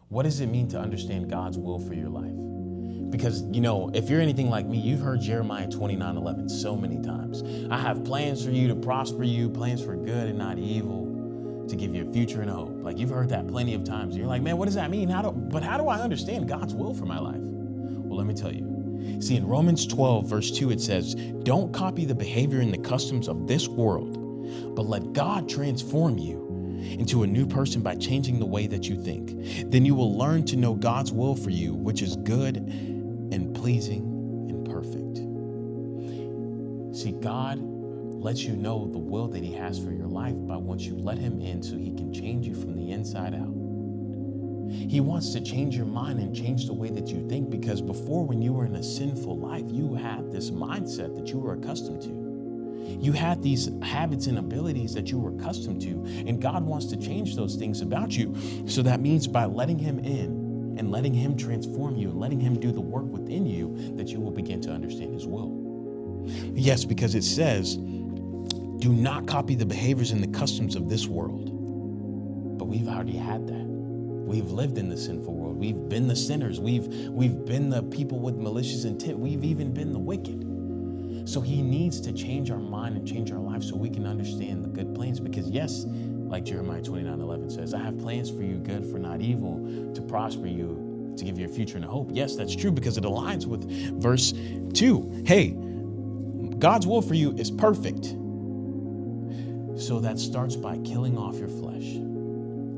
What does it mean to understand God's will for your life? Because, if you're anything like me, you've heard Jeremiah 29:11 so many times. I have plans for you to prosper you, plans for good and not evil, to give you a future and a hope. Like, you've heard that plenty of times. You're like, man, what does that mean? How do I understand God's will for my life? Well, let me tell you. See, in Romans 12, verse 2, it says, don't copy the behavior and the customs of this world, but let God transform you into a new person by changing the way that you think. Then you will learn to know God's will for you, which is good and pleasing and perfect. See, God lets you know the will that he has for your life by once you let him in so he can change you from the inside out. He wants to change your mind and change the way that you think, because before, when you were in a sinful life, you had this mindset that you were accustomed to. You had these habits and abilities that you were accustomed to, and God wants to change those things about you. So that means by letting him in and letting him transform you and letting him do the work within you, that you will begin to understand his will. Yes, because it says, do not copy the behaviors and the customs of this world. But we've already had that. We've lived in the sinful world. We've been the sinners. We've been the people with malicious intent. We've even been the wicked. So he needs to change our mind and change our life so we can understand the good plans. Because yes, like Jeremiah 29:11 says, I have plans for you, good for not evil, to prosper you, to give you a future and a hope. Yes, that's true, because it aligns with verse 2. Hey, God's will for you is perfect. So that starts by killing off your flesh.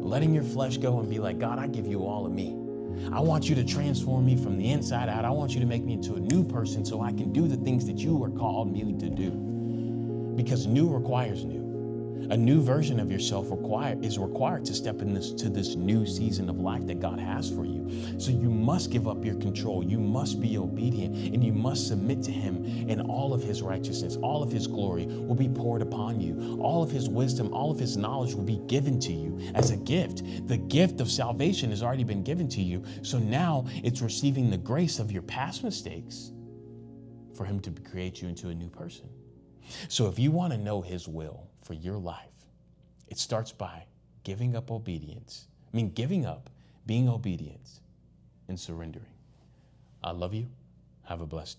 Letting your flesh go and be like, God, I give you all of me. I want you to transform me from the inside out. I want you to make me into a new person so I can do the things that you are called me to do. Because new requires new. A new version of yourself is required to step into this new season of life that God has for you. So you must give up your control. You must be obedient, and you must submit to him, and all of his righteousness, all of his glory will be poured upon you. All of his wisdom, all of his knowledge will be given to you as a gift. The gift of salvation has already been given to you. So now it's receiving the grace of your past mistakes for him to create you into a new person. So if you want to know his will for your life, it starts by giving up, being obedient and surrendering. I love you. Have a blessed day.